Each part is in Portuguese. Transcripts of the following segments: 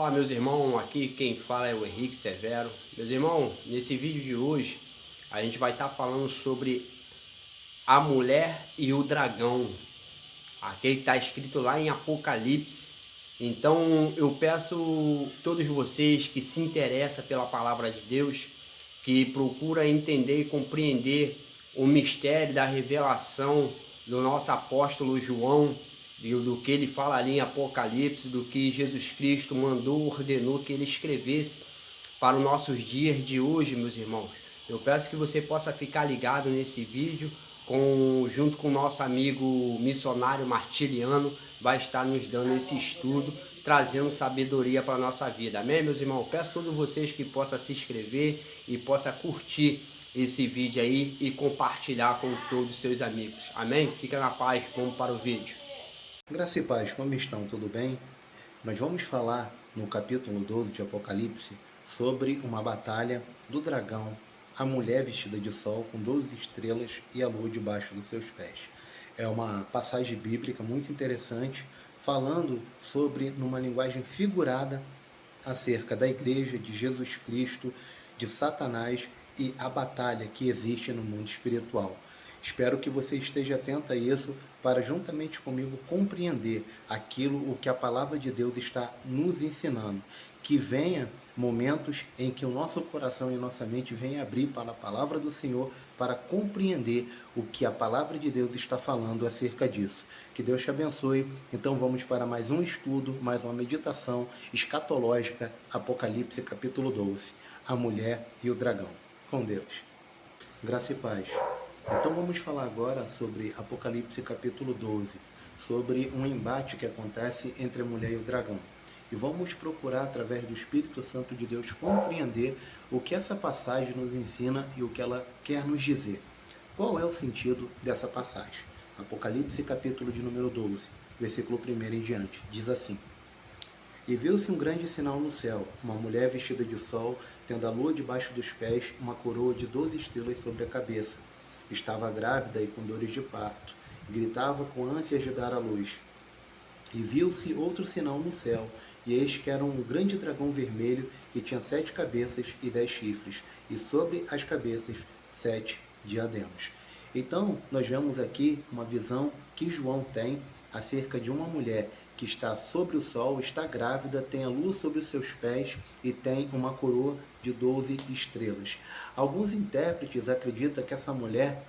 Olá, meus irmãos, aqui quem fala é o Henrique Severo. Meus irmãos, nesse vídeo de hoje a gente vai estar falando sobre a mulher e o dragão, aquele que está escrito lá em Apocalipse. Então eu peço a todos vocês que se interessam pela palavra de Deus, que procura entender e compreender o mistério da revelação do nosso apóstolo João, do que ele fala ali em Apocalipse, do que Jesus Cristo mandou, ordenou que ele escrevesse para os nossos dias de hoje, meus irmãos. Eu peço que você possa ficar ligado nesse vídeo, junto com o nosso amigo missionário Martiliano, vai estar nos dando esse estudo, trazendo sabedoria para a nossa vida. Amém, meus irmãos? Peço a todos vocês que possam se inscrever e possam curtir esse vídeo aí e compartilhar com todos os seus amigos. Amém? Fica na paz, vamos para o vídeo. Graça e paz, como estão? Tudo bem? Nós vamos falar no capítulo 12 de Apocalipse sobre uma batalha do dragão, a mulher vestida de sol com 12 estrelas e a lua debaixo dos seus pés. É uma passagem bíblica muito interessante, falando sobre, numa linguagem figurada, acerca da igreja, de Jesus Cristo, de Satanás e a batalha que existe no mundo espiritual. Espero que você esteja atento a isso para, juntamente comigo, compreender o que a palavra de Deus está nos ensinando. Que venha momentos em que o nosso coração e nossa mente venham abrir para a palavra do Senhor, para compreender o que a palavra de Deus está falando acerca disso. Que Deus te abençoe. Então vamos para mais um estudo, mais uma meditação escatológica, Apocalipse capítulo 12, a mulher e o dragão. Com Deus. Graça e paz. Então vamos falar agora sobre Apocalipse capítulo 12, sobre um embate que acontece entre a mulher e o dragão. E vamos procurar, através do Espírito Santo de Deus, compreender o que essa passagem nos ensina e o que ela quer nos dizer. Qual é o sentido dessa passagem? Apocalipse capítulo de número 12, versículo 1 em diante, diz assim: E viu-se um grande sinal no céu, uma mulher vestida de sol, tendo a lua debaixo dos pés, uma coroa de 12 estrelas sobre a cabeça. Estava grávida e com dores de parto, gritava com ânsias de dar à luz. E viu-se outro sinal no céu, e eis que era um grande dragão vermelho, que tinha 7 cabeças e 10 chifres, e sobre as cabeças 7 diademas. Então, nós vemos aqui uma visão que João tem acerca de uma mulher que está sobre o sol, está grávida, tem a lua sobre os seus pés e tem uma coroa de 12 estrelas. Alguns intérpretes acreditam que essa mulher,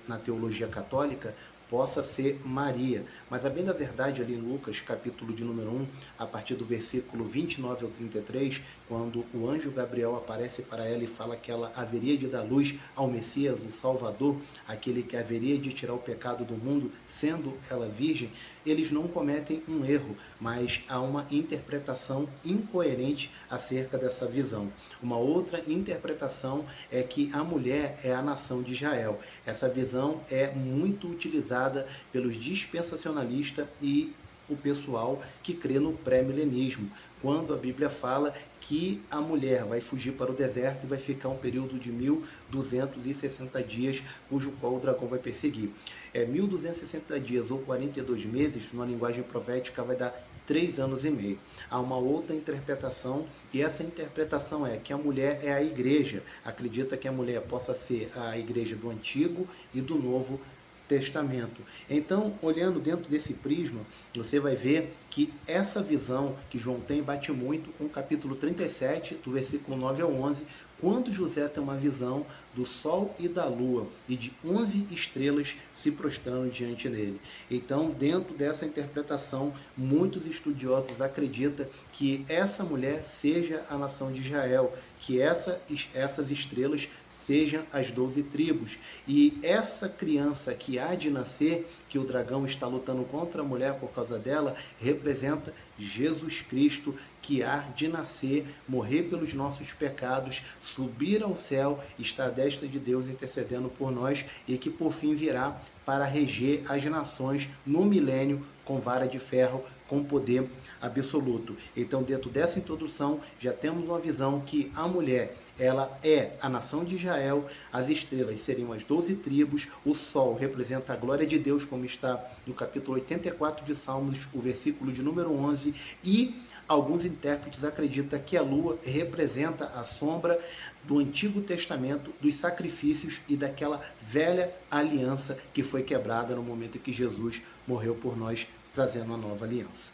na teologia católica, possa ser Maria, mas a bem da verdade ali em Lucas, capítulo de número 1, a partir do versículo 29 ao 33, quando o anjo Gabriel aparece para ela e fala que ela haveria de dar luz ao Messias, o Salvador, aquele que haveria de tirar o pecado do mundo, sendo ela virgem, eles não cometem um erro, mas há uma interpretação incoerente acerca dessa visão. Uma outra interpretação é que a mulher é a nação de Israel. Essa visão é muito utilizada pelos dispensacionalistas e o pessoal que crê no pré-milenismo, quando a Bíblia fala que a mulher vai fugir para o deserto e vai ficar um período de 1260 dias, cujo qual o dragão vai perseguir. 1260 dias ou 42 meses, numa linguagem profética, vai dar 3 anos e meio. Há uma outra interpretação, e essa interpretação é que a mulher é a igreja. Acredita que a mulher possa ser a igreja do Antigo e do Novo Testamento. Então, olhando dentro desse prisma, você vai ver que essa visão que João tem bate muito com o capítulo 37, do versículo 9 ao 11, quando José tem uma visão do sol e da lua e de 11 estrelas se prostrando diante dele. Então, dentro dessa interpretação, muitos estudiosos acreditam que essa mulher seja a nação de Israel, que essas estrelas sejam as 12 tribos. E essa criança que há de nascer, que o dragão está lutando contra a mulher por causa dela, representa Jesus Cristo, que há de nascer, morrer pelos nossos pecados, subir ao céu, estar à destra de Deus intercedendo por nós, e que por fim virá para reger as nações no milênio com vara de ferro, com poder absoluto. Então, dentro dessa introdução, já temos uma visão que a mulher, ela é a nação de Israel, as estrelas seriam as 12 tribos, o sol representa a glória de Deus, como está no capítulo 84 de Salmos, o versículo de número 11, e alguns intérpretes acreditam que a lua representa a sombra do Antigo Testamento, dos sacrifícios e daquela velha aliança que foi quebrada no momento em que Jesus morreu por nós, trazendo uma nova aliança.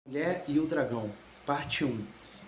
Mulher e o Dragão, parte 1.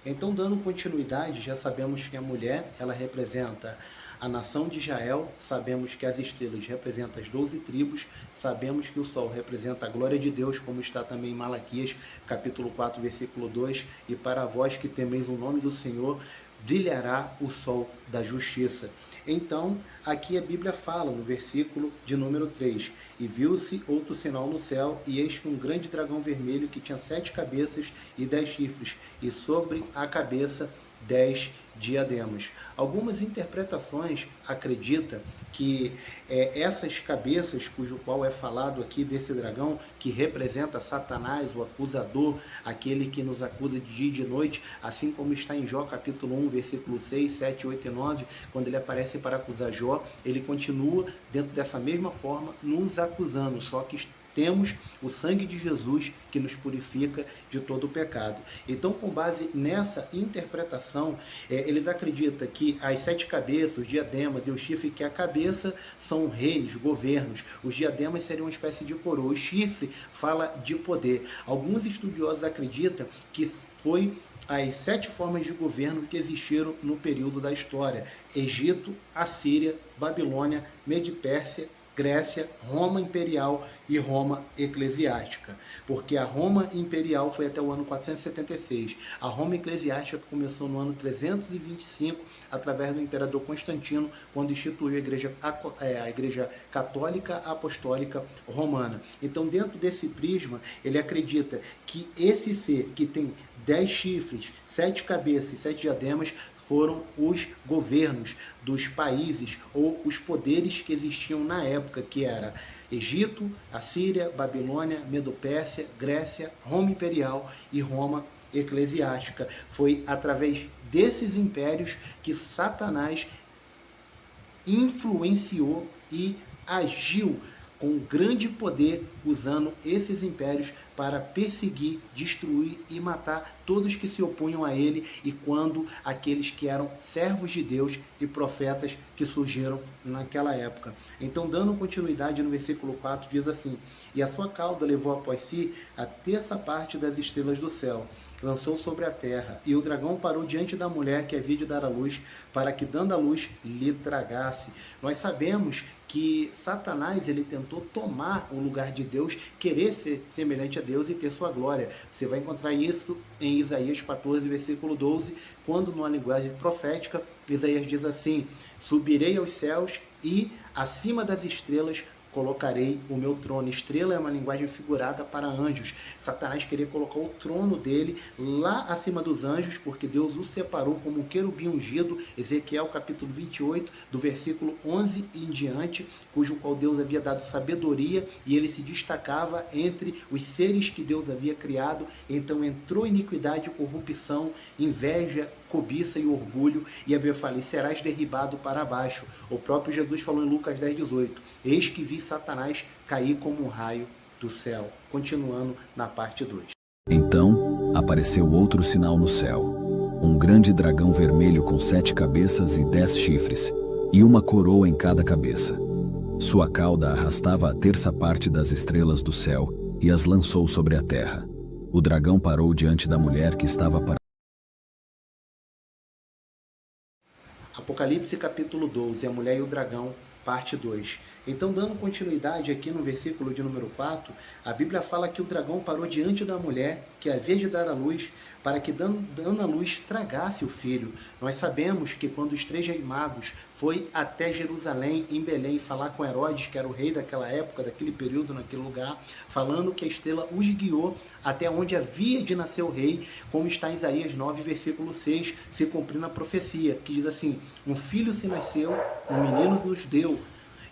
Então, dando continuidade, já sabemos que a mulher, ela representa a nação de Israel, sabemos que as estrelas representam as 12 tribos, sabemos que o sol representa a glória de Deus, como está também em Malaquias, capítulo 4, versículo 2, e para vós que temeis o nome do Senhor, brilhará o sol da justiça. Então, aqui a Bíblia fala, no versículo de número 3, e viu-se outro sinal no céu, e eis que um grande dragão vermelho que tinha 7 cabeças e 10 chifres, e sobre a cabeça 10 diademas. Algumas interpretações acreditam que essas cabeças, cujo qual é falado aqui desse dragão, que representa Satanás, o acusador, aquele que nos acusa de dia e de noite, assim como está em Jó capítulo 1, versículo 6, 7, 8 e 9, quando ele aparece para acusar Jó, ele continua dentro dessa mesma forma nos acusando, só que temos o sangue de Jesus que nos purifica de todo o pecado. Então, com base nessa interpretação, eles acreditam que as 7 cabeças, os diademas e o chifre, que a cabeça são reinos, governos. Os diademas seriam uma espécie de coroa. O chifre fala de poder. Alguns estudiosos acreditam que foi as 7 formas de governo que existiram no período da história: Egito, Assíria, Babilônia, Mede-Pérsia, Grécia, Roma Imperial e Roma Eclesiástica, porque a Roma Imperial foi até o ano 476, a Roma Eclesiástica começou no ano 325, através do imperador Constantino, quando instituiu a Igreja Católica Apostólica Romana. Então, dentro desse prisma, ele acredita que esse ser que tem 10 chifres, 7 cabeças e 7 diademas, foram os governos dos países ou os poderes que existiam na época, que era Egito, Assíria, Babilônia, Medo-Pérsia, Grécia, Roma Imperial e Roma Eclesiástica. Foi através desses impérios que Satanás influenciou e agiu com grande poder, usando esses impérios para perseguir, destruir e matar todos que se opunham a ele, e quando aqueles que eram servos de Deus e profetas que surgiram naquela época. Então, dando continuidade no versículo 4, diz assim: e a sua cauda levou após si a terça parte das estrelas do céu, lançou sobre a terra, e o dragão parou diante da mulher que havia de dar a luz, para que, dando a luz, lhe tragasse. Nós sabemos que Satanás, ele tentou tomar o lugar de Deus, querer ser semelhante a Deus e ter sua glória. Você vai encontrar isso em Isaías 14, versículo 12, quando, numa linguagem profética, Isaías diz assim: subirei aos céus e acima das estrelas colocarei o meu trono. Estrela é uma linguagem figurada para anjos. Satanás queria colocar o trono dele lá acima dos anjos, porque Deus o separou como um querubim ungido, Ezequiel capítulo 28, do versículo 11 em diante, cujo qual Deus havia dado sabedoria, e ele se destacava entre os seres que Deus havia criado. Então entrou iniquidade, corrupção, inveja, cobiça e orgulho, e a Bíblia fala: e serás derribado para baixo. O próprio Jesus falou em Lucas 10, 18, eis que vi Satanás cair como um raio do céu. Continuando na parte 2. Então apareceu outro sinal no céu, um grande dragão vermelho com 7 cabeças e 10 chifres, e uma coroa em cada cabeça. Sua cauda arrastava a terça parte das estrelas do céu e as lançou sobre a terra. O dragão parou diante da mulher que estava para Apocalipse capítulo 12, a mulher e o dragão, parte 2. Então, dando continuidade aqui no versículo de número 4, a Bíblia fala que o dragão parou diante da mulher que havia de dar a luz, para que, dando a luz, tragasse o filho. Nós sabemos que quando os 3 reis magos foi até Jerusalém, em Belém, falar com Herodes, que era o rei daquela época, daquele período, naquele lugar, falando que a estrela os guiou até onde havia de nascer o rei, como está em Isaías 9, versículo 6, se cumprindo a profecia, que diz assim: um filho se nasceu, um menino nos deu,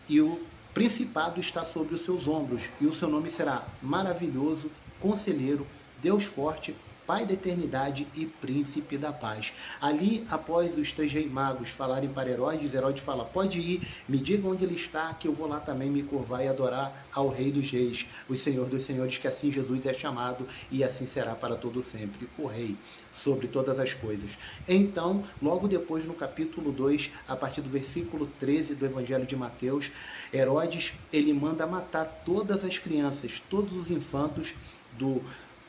e o principado está sobre os seus ombros, e o seu nome será Maravilhoso, Conselheiro, Deus Forte, Pai da eternidade e príncipe da paz. Ali, após os 3 reis magos falarem para Herodes, Herodes fala, pode ir, me diga onde ele está, que eu vou lá também me curvar e adorar ao Rei dos Reis, o Senhor dos Senhores, que assim Jesus é chamado e assim será para todo sempre, o Rei sobre todas as coisas. Então, logo depois, no capítulo 2, a partir do versículo 13 do Evangelho de Mateus, Herodes, ele manda matar todas as crianças, todos os infantos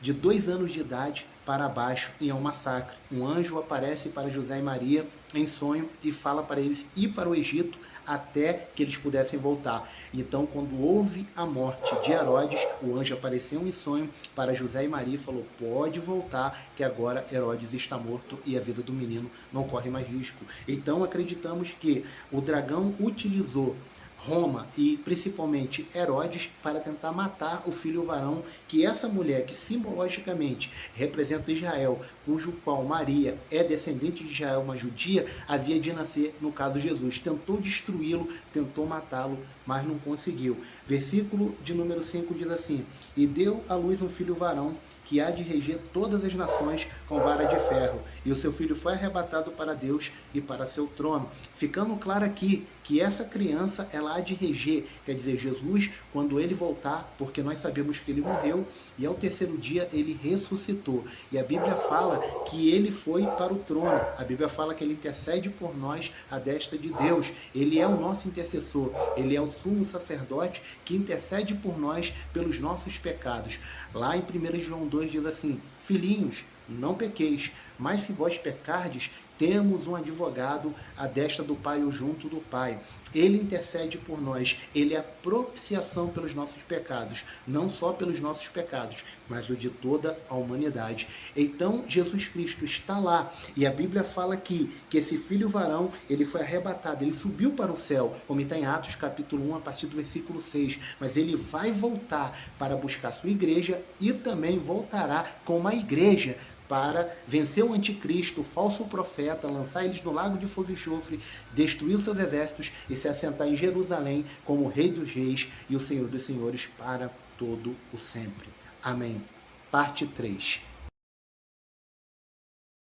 de 2 anos de idade para baixo, e é um massacre. Um anjo aparece para José e Maria em sonho e fala para eles ir para o Egito até que eles pudessem voltar. Então, quando houve a morte de Herodes, o anjo apareceu em sonho para José e Maria e falou, pode voltar, que agora Herodes está morto e a vida do menino não corre mais risco. Então, acreditamos que o dragão utilizou Roma e principalmente Herodes para tentar matar o filho varão, que essa mulher que simbologicamente representa Israel, cujo qual Maria é descendente de Israel, uma judia, havia de nascer, no caso Jesus. Tentou destruí-lo, tentou matá-lo, mas não conseguiu. Versículo de número 5 diz assim, e deu à luz um filho varão, que há de reger todas as nações com vara de ferro, e o seu filho foi arrebatado para Deus e para seu trono. Ficando claro aqui que essa criança, ela há de reger, quer dizer, Jesus, quando ele voltar, porque nós sabemos que ele morreu, e ao 3º dia ele ressuscitou. E a Bíblia fala que ele foi para o trono, a Bíblia fala que ele intercede por nós à destra de Deus, ele é o nosso intercessor, ele é o sumo sacerdote que intercede por nós pelos nossos pecados. Lá em 1 João 2 diz assim, filhinhos, não pequeis, mas se vós pecardes, temos um advogado à destra do Pai ou junto do Pai. Ele intercede por nós, ele é a propiciação pelos nossos pecados, não só pelos nossos pecados, mas o de toda a humanidade. Então, Jesus Cristo está lá, e a Bíblia fala aqui que esse filho varão, ele foi arrebatado, ele subiu para o céu, como está em Atos capítulo 1, a partir do versículo 6, mas ele vai voltar para buscar sua igreja e também voltará com uma igreja para vencer o anticristo, o falso profeta, lançar eles no lago de fogo e enxofre, destruir os seus exércitos e se assentar em Jerusalém como o Rei dos Reis e o Senhor dos Senhores para todo o sempre. Amém. Parte 3.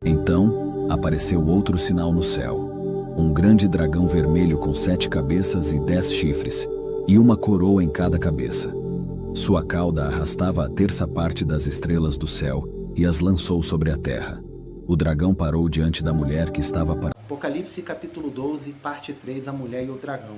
Então apareceu outro sinal no céu, um grande dragão vermelho com 7 cabeças e 10 chifres, e uma coroa em cada cabeça. Sua cauda arrastava a 1/3 das estrelas do céu e as lançou sobre a terra. O dragão parou diante da mulher que estava para... Apocalipse capítulo 12, parte 3, a mulher e o dragão.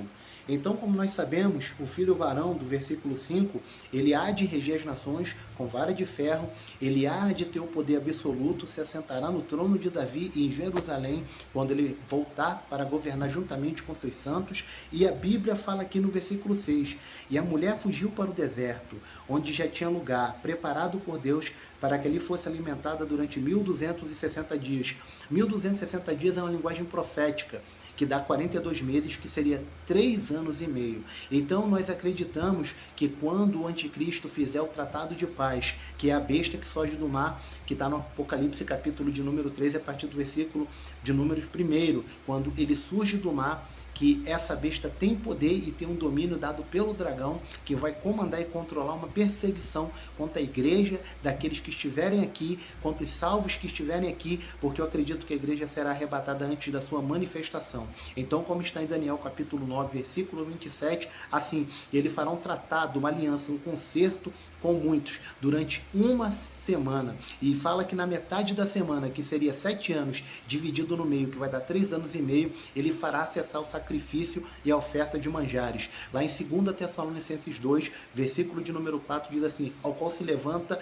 Então, como nós sabemos, o filho varão, do versículo 5, ele há de reger as nações com vara de ferro, ele há de ter o poder absoluto, se assentará no trono de Davi e em Jerusalém, quando ele voltar para governar juntamente com seus santos. E a Bíblia fala aqui no versículo 6, e a mulher fugiu para o deserto, onde já tinha lugar preparado por Deus para que ali fosse alimentada durante 1260 dias. 1260 dias é uma linguagem profética, que dá 42 meses, que seria 3 anos e meio. Então nós acreditamos que quando o anticristo fizer o tratado de paz, que é a besta que surge do mar, que está no Apocalipse capítulo de número 13, a partir do versículo de números 1, quando ele surge do mar, que essa besta tem poder e tem um domínio dado pelo dragão, que vai comandar e controlar uma perseguição contra a igreja, daqueles que estiverem aqui, contra os salvos que estiverem aqui, porque eu acredito que a igreja será arrebatada antes da sua manifestação. Então, como está em Daniel capítulo 9, versículo 27, assim, ele fará um tratado, uma aliança, um concerto com muitos, durante uma semana, e fala que na metade da semana, que seria 7 anos, dividido no meio, que vai dar 3 anos e meio, ele fará cessar o sacrifício e a oferta de manjares. Lá em 2 Tessalonicenses 2, versículo de número 4, diz assim, ao qual se levanta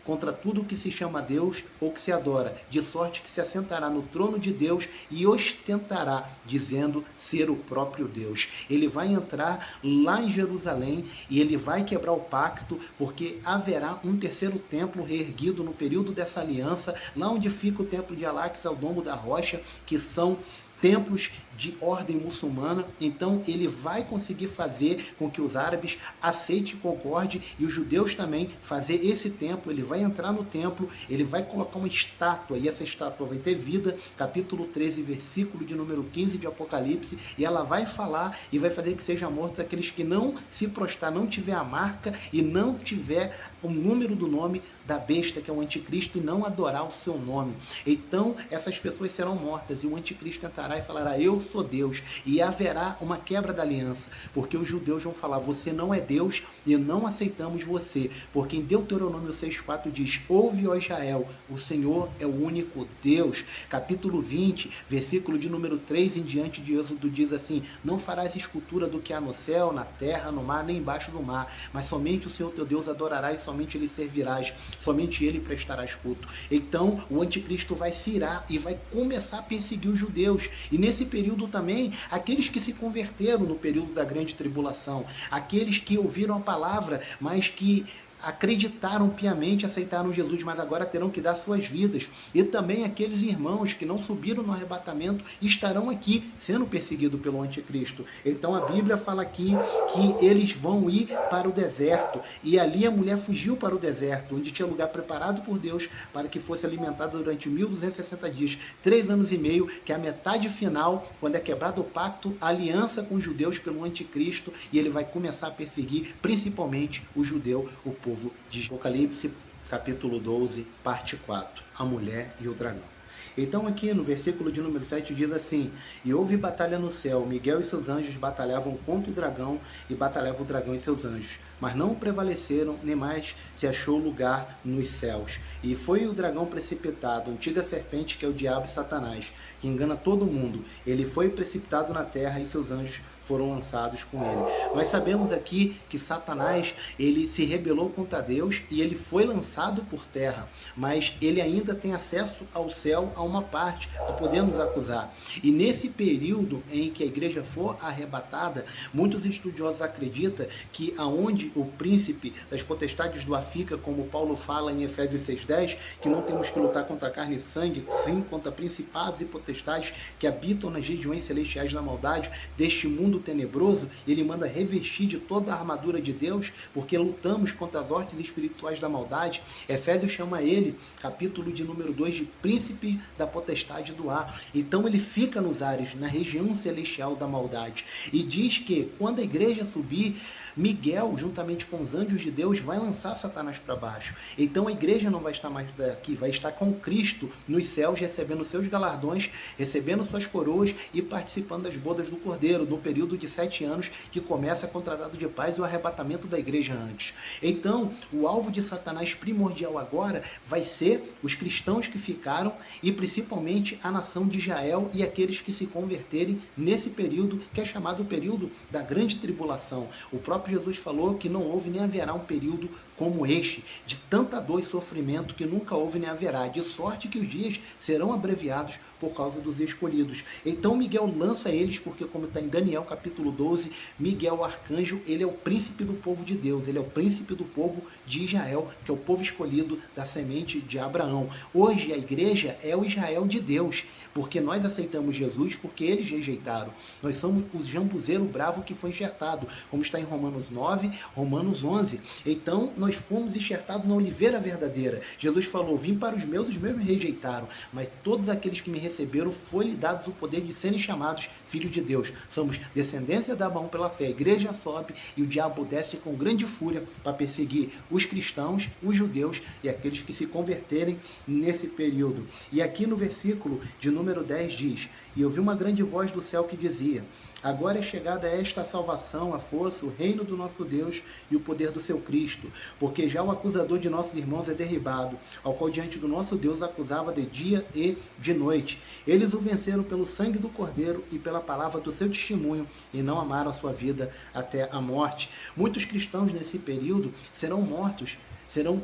contra tudo que se chama Deus ou que se adora, de sorte que se assentará no trono de Deus e ostentará, dizendo ser o próprio Deus. Ele vai entrar lá em Jerusalém e ele vai quebrar o pacto, porque haverá um 3º templo reerguido no período dessa aliança, lá onde fica o templo de Al-Aqsa, ao domo da rocha, que são templos de ordem muçulmana, então ele vai conseguir fazer com que os árabes aceitem e concordem, e os judeus também fazer esse templo. Ele vai entrar no templo, ele vai colocar uma estátua, e essa estátua vai ter vida, capítulo 13, versículo de número 15 de Apocalipse, e ela vai falar e vai fazer que sejam mortos aqueles que não se prostrar, não tiver a marca e não tiver o número do nome da besta, que é o anticristo, e não adorar o seu nome. Então essas pessoas serão mortas, e o anticristo entrará e falará: eu sou Deus, e haverá uma quebra da aliança, porque os judeus vão falar: você não é Deus e não aceitamos você, porque em Deuteronômio 6,4 diz: ouve, ó Israel, o Senhor é o único Deus. Capítulo 20, versículo de número 3 em diante de Êxodo diz assim: não farás escultura do que há no céu, na terra, no mar, nem embaixo do mar, mas somente o Senhor teu Deus adorarás, somente ele servirás, somente ele prestarás culto. Então o anticristo vai se irar e vai começar a perseguir os judeus, e nesse período também aqueles que se converteram no período da grande tribulação, aqueles que ouviram a palavra, mas que acreditaram piamente, aceitaram Jesus, mas agora terão que dar suas vidas. E também aqueles irmãos que não subiram no arrebatamento estarão aqui sendo perseguidos pelo anticristo. Então a Bíblia fala aqui que eles vão ir para o deserto, e ali a mulher fugiu para o deserto, onde tinha lugar preparado por Deus para que fosse alimentada durante 1260 dias, 3 anos e meio, que é a metade final, quando é quebrado o pacto, a aliança com os judeus pelo anticristo, e ele vai começar a perseguir principalmente o judeu, o povo de Apocalipse, capítulo 12, parte 4, a mulher e o dragão. Então aqui no versículo de número 7 diz assim: e houve batalha no céu, Miguel e seus anjos batalhavam contra o dragão, e batalhava o dragão e seus anjos, mas não prevaleceram, nem mais se achou lugar nos céus. E foi o dragão precipitado, a antiga serpente, que é o diabo e Satanás, que engana todo mundo. Ele foi precipitado na terra, e seus anjos foram lançados com ele. Nós sabemos aqui que Satanás, ele se rebelou contra Deus, e ele foi lançado por terra, mas ele ainda tem acesso ao céu, a uma parte, para poder nos acusar. E nesse período em que a igreja for arrebatada, muitos estudiosos acreditam que aonde o príncipe das potestades do ar fica, como Paulo fala em Efésios 6,10, que não temos que lutar contra carne e sangue, sim contra principados e potestades que habitam nas regiões celestiais da maldade deste mundo tenebroso. Ele manda revestir de toda a armadura de Deus, porque lutamos contra as hostes espirituais da maldade. Efésios chama ele, capítulo de número 2, de príncipe da potestade do ar. Então ele fica nos ares, na região celestial da maldade, e diz que quando a igreja subir, Miguel, juntamente com os anjos de Deus, vai lançar Satanás para baixo. Então a igreja não vai estar mais aqui, vai estar com Cristo nos céus, recebendo seus galardões, recebendo suas coroas e participando das bodas do Cordeiro, no período de 7 anos, que começa com o tratado de paz e o arrebatamento da igreja antes. Então, o alvo de Satanás primordial agora vai ser os cristãos que ficaram, e principalmente a nação de Israel e aqueles que se converterem nesse período, que é chamado o período da grande tribulação. O próprio Jesus falou que não houve nem haverá um período como este, de tanta dor e sofrimento, que nunca houve nem haverá, de sorte que os dias serão abreviados por causa dos escolhidos. Então Miguel lança eles, porque como está em Daniel capítulo 12, Miguel, o arcanjo, ele é o príncipe do povo de Deus, ele é o príncipe do povo de Israel, que é o povo escolhido da semente de Abraão. Hoje a igreja é o Israel de Deus, porque nós aceitamos Jesus, porque eles rejeitaram. Nós somos o jambuzeiro bravo que foi enxertado, como está em Romanos 9, Romanos 11. Então nós fomos enxertados na oliveira verdadeira. Jesus falou: vim para os meus me rejeitaram, mas todos aqueles que me receberam, foi-lhe dado o poder de serem chamados filhos de Deus. Somos descendência de Abraão pela fé. A igreja sobe e o diabo desce com grande fúria para perseguir os cristãos, os judeus e aqueles que se converterem nesse período. E aqui no versículo de número 10 diz: e ouvi uma grande voz do céu que dizia: agora é chegada esta salvação, a força, o reino do nosso Deus e o poder do seu Cristo, porque já o acusador de nossos irmãos é derribado, ao qual diante do nosso Deus acusava de dia e de noite. Eles o venceram pelo sangue do Cordeiro e pela palavra do seu testemunho, e não amaram a sua vida até a morte. Muitos cristãos nesse período serão mortos, serão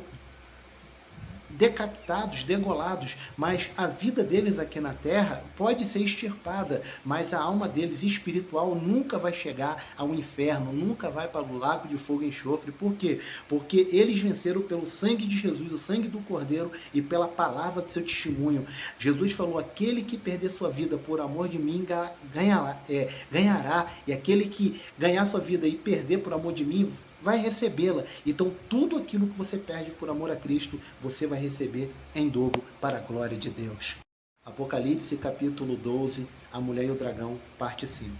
decapitados, degolados, mas a vida deles aqui na terra pode ser extirpada, mas a alma deles espiritual nunca vai chegar ao inferno, nunca vai para o lago de fogo e enxofre. Por quê? Porque eles venceram pelo sangue de Jesus, o sangue do Cordeiro, e pela palavra do seu testemunho. Jesus falou: aquele que perder sua vida por amor de mim ganhará, e aquele que ganhar sua vida e perder por amor de mim vai recebê-la. Então tudo aquilo que você perde por amor a Cristo, você vai receber em dobro para a glória de Deus. Apocalipse capítulo 12, a mulher e o dragão, parte 5.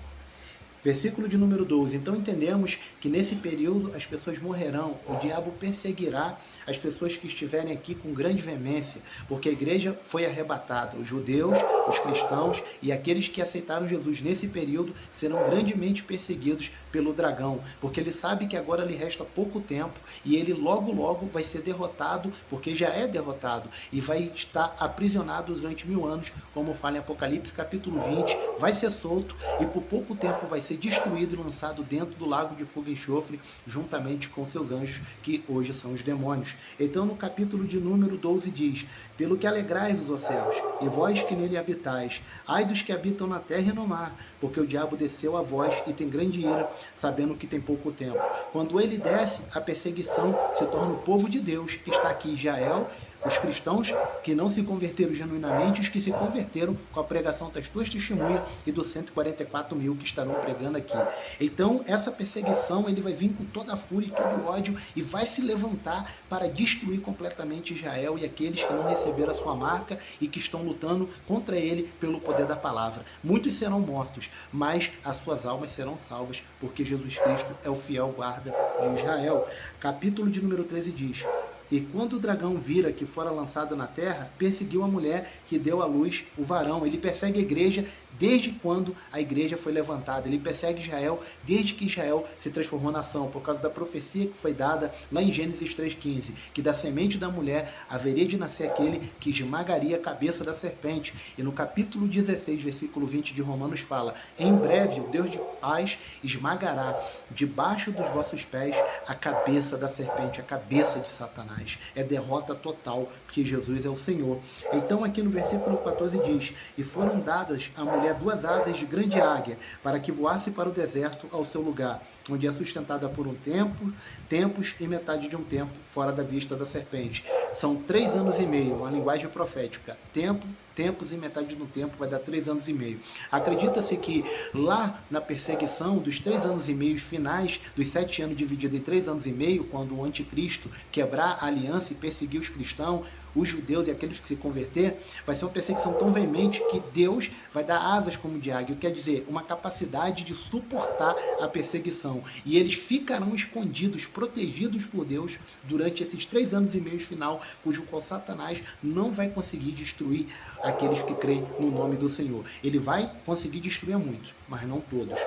Versículo de número 12. Então entendemos que nesse período as pessoas morrerão, o diabo perseguirá as pessoas que estiverem aqui com grande veemência, porque a igreja foi arrebatada. Os judeus, os cristãos e aqueles que aceitaram Jesus nesse período serão grandemente perseguidos pelo dragão, porque ele sabe que agora lhe resta pouco tempo e ele logo vai ser derrotado, porque já é derrotado, e vai estar aprisionado durante 1000 anos, como fala em Apocalipse capítulo 20, vai ser solto e por pouco tempo vai ser destruído e lançado dentro do lago de fogo e enxofre, juntamente com seus anjos, que hoje são os demônios. Então no capítulo de número 12 diz: pelo que alegrai-vos, ó céus, e vós que nele habitais, ai dos que habitam na terra e no mar, porque o diabo desceu a vós e tem grande ira, sabendo que tem pouco tempo. Quando ele desce, a perseguição se torna o povo de Deus, que está aqui, Israel, os cristãos que não se converteram genuinamente, os que se converteram com a pregação das tuas testemunhas e dos 144 mil que estarão pregando aqui. Então, essa perseguição, ele vai vir com toda a fúria e todo o ódio e vai se levantar para destruir completamente Israel e aqueles que não receberam a sua marca e que estão lutando contra ele pelo poder da palavra. Muitos serão mortos, mas as suas almas serão salvas, porque Jesus Cristo é o fiel guarda de Israel. Capítulo de número 13 diz: e quando o dragão vira que fora lançado na terra, perseguiu a mulher que deu à luz o varão. Ele persegue a igreja desde quando a igreja foi levantada. Ele persegue Israel desde que Israel se transformou nação, por causa da profecia que foi dada lá em Gênesis 3,15, que da semente da mulher haveria de nascer aquele que esmagaria a cabeça da serpente. E no capítulo 16, versículo 20 de Romanos fala: em breve o Deus de paz esmagará debaixo dos vossos pés a cabeça da serpente, a cabeça de Satanás. É derrota total, porque Jesus é o Senhor. Então aqui no versículo 14 diz: e foram dadas à mulher 2 asas de grande águia, para que voasse para o deserto ao seu lugar, onde é sustentada por um tempo, tempos e metade de um tempo, fora da vista da serpente. São 3 anos e meio, uma linguagem profética. Tempos e metade do tempo vai dar 3 anos e meio. Acredita-se que lá na perseguição dos 3 anos e meio finais, dos 7 anos dividido em 3 anos e meio, quando o anticristo quebrar a aliança e perseguir os cristãos, os judeus e aqueles que se converter, vai ser uma perseguição tão veemente que Deus vai dar asas como de águia, quer dizer, uma capacidade de suportar a perseguição. E eles ficarão escondidos, protegidos por Deus durante esses 3 anos e meio final, cujo qual Satanás não vai conseguir destruir aqueles que creem no nome do Senhor. Ele vai conseguir destruir a muitos, mas não todos.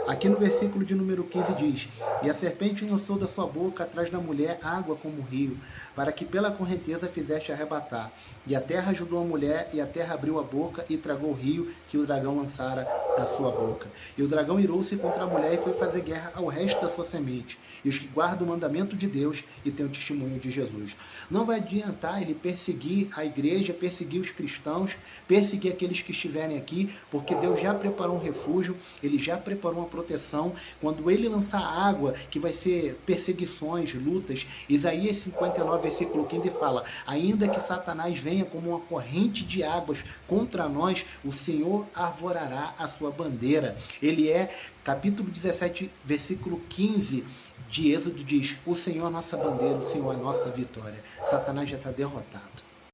Aqui no versículo de número 15 diz: e a serpente lançou da sua boca atrás da mulher água como um rio, para que pela correnteza fizeste arrebatar. E a terra ajudou a mulher, e a terra abriu a boca e tragou o rio que o dragão lançara da sua boca. E o dragão irou-se contra a mulher e foi fazer guerra ao resto da sua semente, e os que guardam o mandamento de Deus e têm o testemunho de Jesus. Não vai adiantar ele perseguir a igreja, perseguir os cristãos, perseguir aqueles que estiverem aqui, porque Deus já preparou um refúgio, ele já preparou uma proteção. Quando ele lançar água, que vai ser perseguições, lutas, Isaías 59, versículo 15 fala: ainda que Satanás venha como uma corrente de águas contra nós, o Senhor arvorará a sua bandeira. Ele é, capítulo 17, versículo 15 de Êxodo diz: o Senhor é a nossa bandeira, o Senhor é a nossa vitória. Satanás já está derrotado.